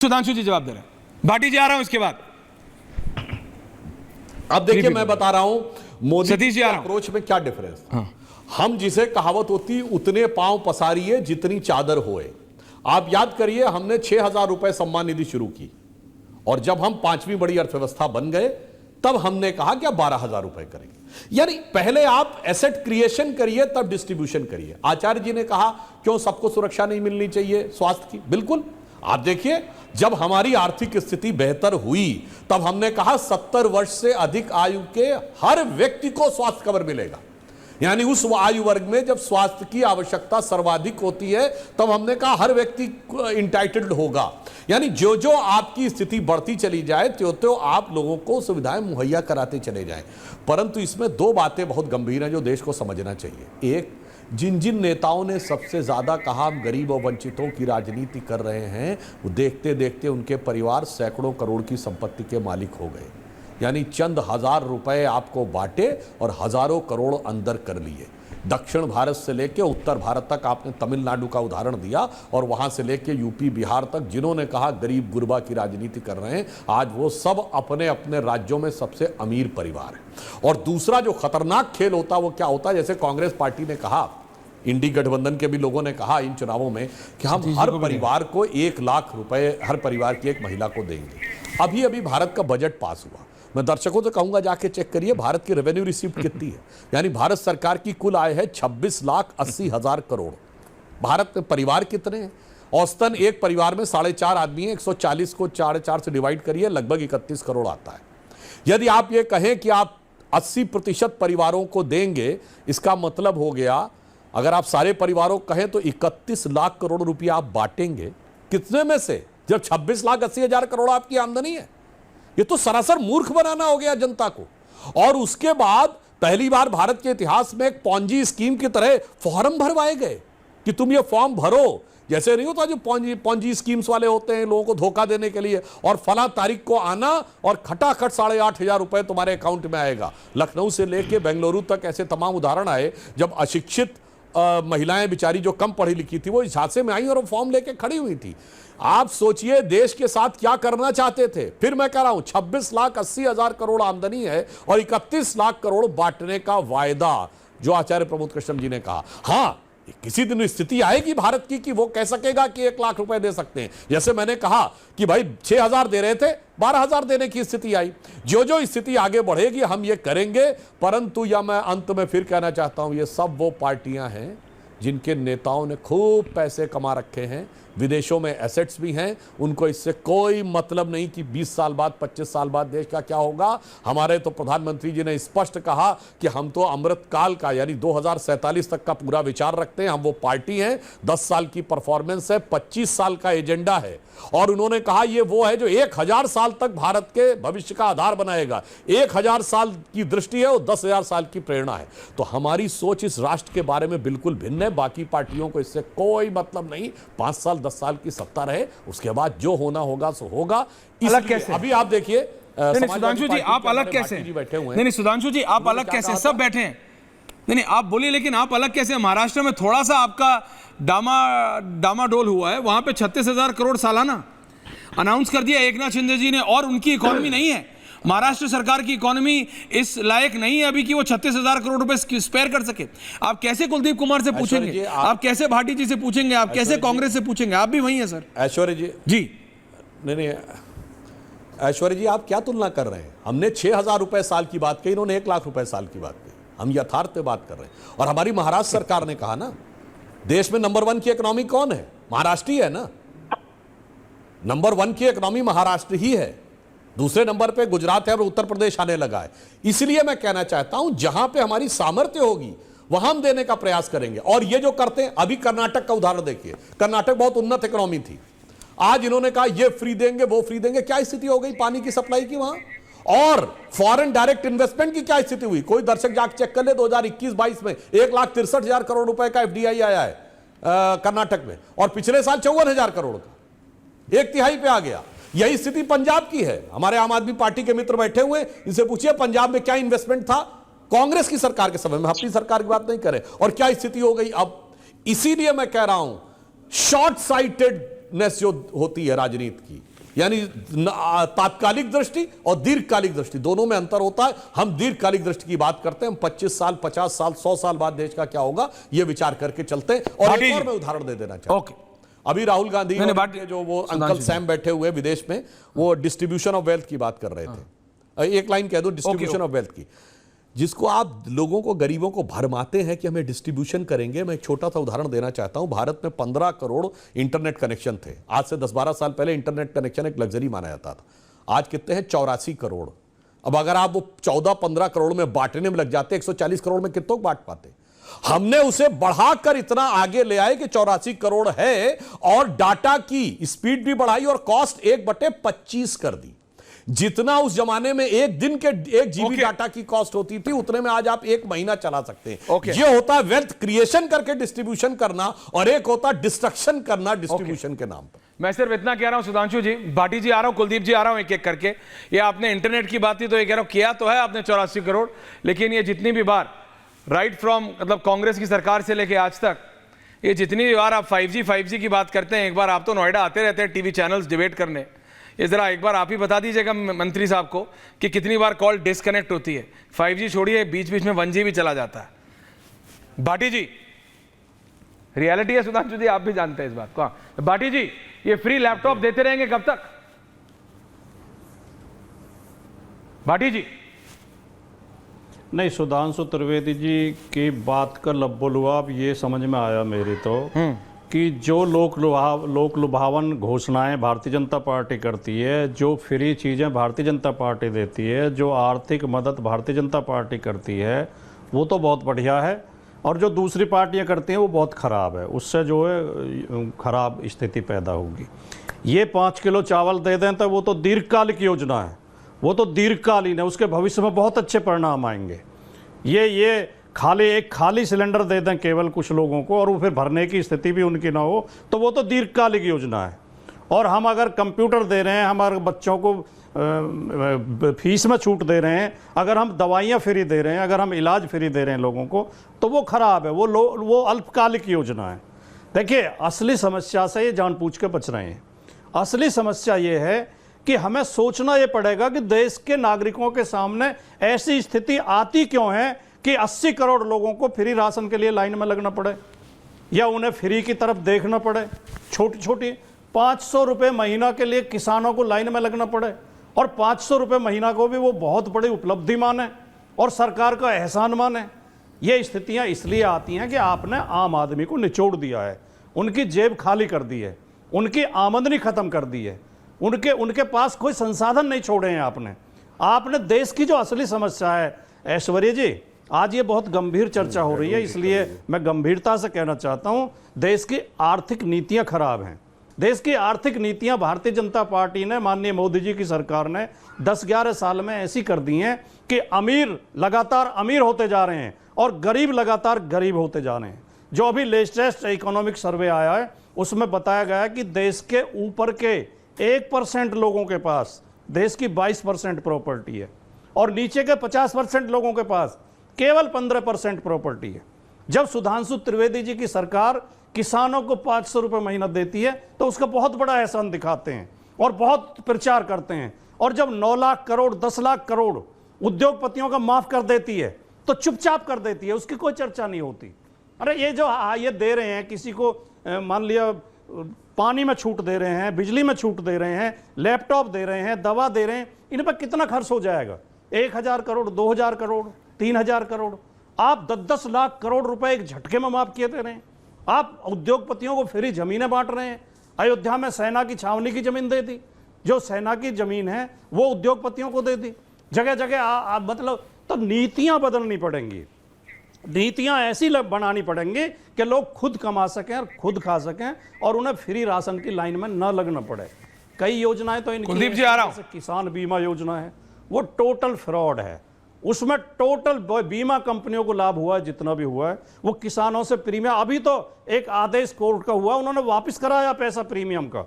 सुधांशु जी जवाब दे रहे हैं, भाटी जी आ रहा हूं इसके बाद। अब देखिए मैं बता रहा हूं मोदी सतीश जी के आ रहा हूं। अप्रोच में क्या डिफरेंस। हम जिसे कहावत होती उतने पांव पसारिए जितनी चादर होए। आप याद करिए हमने 6,000 रुपए सम्मान निधि शुरू की और जब हम 5वीं बड़ी अर्थव्यवस्था बन गए तब हमने कहा कि अब 12,000 रुपए करेंगे। यानी पहले आप एसेट क्रिएशन करिए तब डिस्ट्रीब्यूशन करिए। आचार्य जी ने कहा क्यों सबको सुरक्षा नहीं मिलनी चाहिए स्वास्थ्य की, बिल्कुल। आप देखिए जब हमारी आर्थिक स्थिति बेहतर हुई तब हमने कहा 70 वर्ष से अधिक आयु के हर व्यक्ति को स्वास्थ्य कवर मिलेगा। यानी उस आयु वर्ग में जब स्वास्थ्य की आवश्यकता सर्वाधिक होती है तब हमने कहा हर व्यक्ति इंटाइटल्ड होगा। यानी जो जो आपकी स्थिति बढ़ती चली जाए त्यों त्यों आप लोगों को सुविधाएं मुहैया कराते चले जाएं। परंतु इसमें दो बातें बहुत गंभीर हैं जो देश को समझना चाहिए। एक, जिन जिन नेताओं ने सबसे ज्यादा कहा हम गरीब और वंचितों की राजनीति कर रहे हैं, वो देखते देखते उनके परिवार सैकड़ों करोड़ की संपत्ति के मालिक हो गए। यानी चंद हजार रुपए आपको बांटे और हजारों करोड़ अंदर कर लिए। दक्षिण भारत से लेकर उत्तर भारत तक आपने तमिलनाडु का उदाहरण दिया और वहां से लेकर यूपी बिहार तक जिन्होंने कहा गरीब गुरबा की राजनीति कर रहे हैं, आज वो सब अपने अपने राज्यों में सबसे अमीर परिवार है। और दूसरा जो खतरनाक खेल होता वो क्या होता है, जैसे कांग्रेस पार्टी ने कहा, इंडी गठबंधन के भी लोगों ने कहा इन चुनावों में कि हम हर परिवार को 1 लाख रुपए हर परिवार की एक महिला को देंगे। अभी अभी भारत का बजट पास हुआ, मैं दर्शकों से कहूंगा जाके चेक करिए भारत की रेवेन्यू रिसीप्ट कितनी है। यानी भारत सरकार की कुल आय है 26,80,000 करोड़। भारत में परिवार कितने हैं? औसतन एक परिवार में 4.5 आदमी है, 140 को 4.5 से डिवाइड करिए लगभग 31 करोड़ आता है। यदि आप ये कहें कि आप 80% परिवारों को देंगे, इसका मतलब हो गया अगर आप सारे परिवारों को कहें तो 31 लाख करोड़ रुपया आप बांटेंगे कितने में से, जब 26,80,000 करोड़ आपकी आमदनी है। ये तो सरासर मूर्ख बनाना हो गया जनता को। और उसके बाद पहली बार भारत के इतिहास में एक पॉन्जी स्कीम की तरह फॉर्म भरवाए गए कि तुम ये फॉर्म भरो। जैसे नहीं होता जो पॉन्जी स्कीम्स वाले होते हैं लोगों को धोखा देने के लिए, और फला तारीख को आना और खटाखट 8,500 रुपए तुम्हारे अकाउंट में आएगा। लखनऊ से लेके बेंगलुरु तक ऐसे तमाम उदाहरण आए जब अशिक्षित महिलाएं बेचारी जो कम पढ़ी लिखी थी वो झांसे में आई और फॉर्म लेके खड़ी हुई थी। आप सोचिए देश के साथ क्या करना चाहते थे। फिर मैं कह रहा हूं 26,80,000 करोड़ आमदनी है और 31 लाख करोड़ बांटने का वायदा जो आचार्य प्रमोद कृष्ण जी ने कहा। हां, किसी दिन स्थिति आएगी भारत की कि वो कह सकेगा कि 1 लाख रुपए दे सकते हैं। जैसे मैंने कहा कि भाई 6,000 दे रहे थे, 12,000 देने की स्थिति आई। जो जो स्थिति आगे बढ़ेगी हम ये करेंगे। परंतु या मैं अंत में फिर कहना चाहता हूं, ये सब वो पार्टियां हैं जिनके नेताओं ने खूब पैसे कमा रखे हैं, विदेशों में एसेट्स भी हैं। उनको इससे कोई मतलब नहीं कि 20 साल बाद 25 साल बाद देश का क्या होगा। हमारे तो प्रधानमंत्री जी ने स्पष्ट कहा कि हम तो अमृत काल का यानी 2047 तक का पूरा विचार रखते हैं। हम वो पार्टी हैं, 10 साल की परफॉर्मेंस है, 25 साल का एजेंडा है। और उन्होंने कहा ये वो है जो 1000 साल तक भारत के भविष्य का आधार बनाएगा। 1000 साल की दृष्टि है और 10,000 साल की प्रेरणा है। तो हमारी सोच इस राष्ट्र के बारे में बिल्कुल भिन्न है। बाकी पार्टियों को इससे कोई मतलब नहीं। 5 साल 10 साल की सत्ता रहे, उसके बाद जो होना होगा सो होगा। अलग कैसे? अभी आप देखिए सुधांशु जी आप अलग कैसे बैठे हुए हैं। नहीं सुधांशु जी आप अलग कैसे, सब बैठे हैं। नहीं आप बोलिए, लेकिन आप अलग कैसे? महाराष्ट्र में थोड़ा सा आपका डामाडोल हुआ है, वहां पे 36,000 करोड़ सालाना अनाउंस कर दिया एकनाथ शिंदे जी ने, और उनकी इकोनॉमी नहीं है। महाराष्ट्र सरकार की इकोनॉमी इस लायक नहीं है अभी कि वो 36,000 करोड़ रुपए स्पेयर कर सके। आप कैसे कुलदीप कुमार से पूछेंगे, आप कैसे भाटी जी से पूछेंगे, आप कैसे कांग्रेस से पूछेंगे? आप भी वही है सर। ऐश्वर्य जी नहीं ऐश्वर्य जी आप क्या तुलना कर रहे हैं? हमने 6,000 रुपए साल की बात कही, इन्होंने 1 लाख रुपए साल की बात कही। हम यथार्थ पे बात कर रहे हैं। और हमारी महाराष्ट्र सरकार ने कहा ना, देश में नंबर 1 की इकोनॉमी कौन है? महाराष्ट्र ही है ना। नंबर 1 की इकोनॉमी महाराष्ट्र ही है, दूसरे नंबर पे गुजरात है और उत्तर प्रदेश आने लगा है। इसलिए मैं कहना चाहता हूं जहां पे हमारी सामर्थ्य होगी वहां हम देने का प्रयास करेंगे। और ये जो करते हैं, अभी कर्नाटक का उदाहरण देखिए। कर्नाटक बहुत उन्नत इकोनॉमी थी, आज इन्होंने कहा ये फ्री देंगे वो फ्री देंगे। क्या स्थिति हो गई पानी की सप्लाई की वहां? और फॉरेन डायरेक्ट इन्वेस्टमेंट की क्या स्थिति हुई? कोई दर्शक जाकर चेक कर ले, 2021-22 में 1,63,000 करोड़ रुपए का FDI आया है कर्नाटक में, और पिछले साल 54,000 करोड़ का, 1/3 पे आ गया। यही स्थिति पंजाब की है। हमारे आम आदमी पार्टी के मित्र बैठे हुए, इनसे पूछिए पंजाब में क्या इन्वेस्टमेंट था कांग्रेस की सरकार के समय में, अपनी सरकार की बात नहीं करें, और क्या स्थिति हो गई अब। इसीलिए मैं कह रहा हूं शॉर्ट साइटेडनेस जो होती है राजनीति की, यानी तात्कालिक दृष्टि और दीर्घकालिक दृष्टि दोनों में अंतर होता है। हम दीर्घकालिक दृष्टि की बात करते हैं, हम 25 साल 50 साल 100 साल बाद देश का क्या होगा यह विचार करके चलते हैं। और एक और मैं उदाहरण दे देना चाहता हूं, अभी राहुल गांधी और जो वो अंकल सैम बैठे हुए विदेश में, वो डिस्ट्रीब्यूशन ऑफ वेल्थ की बात कर रहे थे। एक लाइन कह दो डिस्ट्रीब्यूशन ऑफ वेल्थ की, जिसको आप लोगों को, गरीबों को भरमाते हैं कि हमें डिस्ट्रीब्यूशन करेंगे। मैं एक छोटा सा उदाहरण देना चाहता हूं। भारत में 15 करोड़ इंटरनेट कनेक्शन थे। आज से 10-12 साल पहले इंटरनेट कनेक्शन एक लग्जरी माना जाता था। आज कितने हैं? 84 करोड़। अब अगर आप वो 14-15 करोड़ में बांटने में लग जाते, 140 करोड़ में कितनों बांट पाते? हमने उसे बढ़ाकर इतना आगे ले आए कि 84 करोड़ है, और डाटा की स्पीड भी बढ़ाई और कॉस्ट 1/25 कर दी। जितना उस जमाने में एक दिन के 1 GB डाटा की कॉस्ट होती थी, उतने में आज आप 1 महीना चला सकते हैं। ये होता है वेल्थ क्रिएशन करके डिस्ट्रीब्यूशन करना, और एक होता है डिस्ट्रक्शन करना डिस्ट्रीब्यूशन के नाम पर। मैं सिर्फ इतना कह रहा हूं सुधांशु जी, भाटी जी आ रहा हूं, कुलदीप जी आ रहा हूं, एक एक करके। ये आपने इंटरनेट की बात की तो ये कह रहा हूं, किया तो है आपने 84 करोड़, लेकिन ये जितनी भी बार राइट फ्रॉम मतलब कांग्रेस की सरकार से लेके आज तक, ये जितनी भी बार आप 5G की बात करते हैं, एक बार आप तो नोएडा आते रहते हैं टीवी चैनल्स डिबेट करने, ये जरा एक बार आप ही बता दीजिएगा मंत्री साहब को कि कितनी बार कॉल डिस्कनेक्ट होती है। 5G छोड़िए, बीच बीच में 1G भी चला जाता है। भाटी जी, रियलिटी है सुधांशु जी, आप भी जानते हैं इस बात को। भाटी जी, ये फ्री लैपटॉप देते रहेंगे कब तक? भाटी जी। नहीं, सुधांशु त्रिवेदी जी की बात का लब्बो-लुआब ये समझ में आया मेरी तो कि जो लोक लुभावन घोषणाएं भारतीय जनता पार्टी करती है, जो फ्री चीज़ें भारतीय जनता पार्टी देती है, जो आर्थिक मदद भारतीय जनता पार्टी करती है, वो तो बहुत बढ़िया है, और जो दूसरी पार्टियां करती हैं वो बहुत ख़राब है। उससे जो है ख़राब स्थिति पैदा होगी। ये 5 किलो चावल दे दें तो वो तो दीर्घकालिक योजना है, वो तो दीर्घकालीन है, उसके भविष्य में बहुत अच्छे परिणाम आएंगे। ये खाली सिलेंडर दे दें केवल कुछ लोगों को, और वो फिर भरने की स्थिति भी उनकी ना हो, तो वो तो दीर्घकालिक योजना है। और हम अगर कंप्यूटर दे रहे हैं, हमारे बच्चों को फीस में छूट दे रहे हैं, अगर हम दवाइयाँ फ्री दे रहे हैं, अगर हम इलाज फ्री दे रहे हैं लोगों को, तो वो खराब है, वो अल्पकालिक योजना है। देखिए, असली समस्या से ये जानबूझ के बच रहे हैं। असली समस्या ये है कि हमें सोचना ये पड़ेगा कि देश के नागरिकों के सामने ऐसी स्थिति आती क्यों है कि 80 करोड़ लोगों को फ्री राशन के लिए लाइन में लगना पड़े, या उन्हें फ्री की तरफ देखना पड़े। छोटी छोटी 500 रुपये महीना के लिए किसानों को लाइन में लगना पड़े, और 500 रुपये महीना को भी वो बहुत बड़ी उपलब्धि माने और सरकार का एहसान माने। ये स्थितियां इसलिए आती हैं कि आपने आम आदमी को निचोड़ दिया है, उनकी जेब खाली कर दी है, उनकी आमदनी खत्म कर दी है, उनके पास कोई संसाधन नहीं छोड़े हैं आपने देश की जो असली समस्या है। ऐश्वर्या जी, आज ये बहुत गंभीर चर्चा हो रही है, इसलिए मैं गंभीरता से कहना चाहता हूं, देश की आर्थिक नीतियां खराब हैं। देश की आर्थिक नीतियां भारतीय जनता पार्टी ने, माननीय मोदी जी की सरकार ने 10-11 साल में ऐसी कर दी हैं कि अमीर लगातार अमीर होते जा रहे हैं और गरीब लगातार गरीब होते जा रहे हैं। जो अभी लेटेस्ट इकोनॉमिक सर्वे आया है, उसमें बताया गया है कि देश के ऊपर के 1% लोगों के पास देश की 22% प्रॉपर्टी है, और नीचे के 50% लोगों के पास केवल 15% प्रॉपर्टी है। जब सुधांशु त्रिवेदी जी की सरकार किसानों को 500 रुपये महीना देती है, तो उसका बहुत बड़ा एहसान दिखाते हैं और बहुत प्रचार करते हैं। और जब 9 लाख करोड़ 10 लाख करोड़ उद्योगपतियों का माफ कर देती है, तो चुपचाप कर देती है, उसकी कोई चर्चा नहीं होती। अरे ये जो ये दे रहे हैं, किसी को मान लिया पानी में छूट दे रहे हैं, बिजली में छूट दे रहे हैं, लैपटॉप दे रहे हैं, दवा दे रहे हैं, इन पर कितना खर्च हो जाएगा? 1000 करोड़, 2000 करोड़, 3000 करोड़। आप 10-10 लाख करोड़ रुपए एक झटके में माफ किए दे रहे हैं। आप उद्योगपतियों को फ्री जमीनें बांट रहे हैं। अयोध्या में सेना की छावनी की जमीन दे दी, जो सेना की जमीन है वो उद्योगपतियों को दे दी। जगह जगह मतलब, तो नीतियां बदलनी पड़ेंगी, नीतियां ऐसी बनानी पड़ेंगी कि लोग खुद कमा सकें और खुद खा सकें, और उन्हें फ्री राशन की लाइन में न लगना पड़े। कई योजनाएं तो इनकी, कुलदीप जी आ रहा हूं, किसान बीमा योजना है, वो टोटल फ्रॉड है। उसमें टोटल बीमा कंपनियों को लाभ हुआ है, जितना भी हुआ है वो किसानों से प्रीमियम, अभी तो एक आदेश कोर्ट का हुआ, उन्होंने वापस कराया पैसा प्रीमियम का,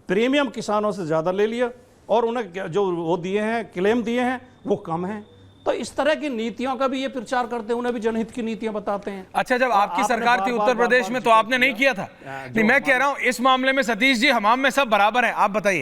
प्रीमियम किसानों से ज़्यादा ले लिया, और उन्हें जो वो दिए हैं, क्लेम दिए हैं, वो कम हैं। तो इस तरह की नीतियों का भी ये प्रचार करते हैं, उन्हें भी जनहित की नीतियां बताते हैं। अच्छा, जब आपकी सरकार थी उत्तर प्रदेश में तो आपने नहीं किया था? नहीं, मैं कह रहा हूं इस मामले में सतीश जी हमाम में सब बराबर है, आप बताइए।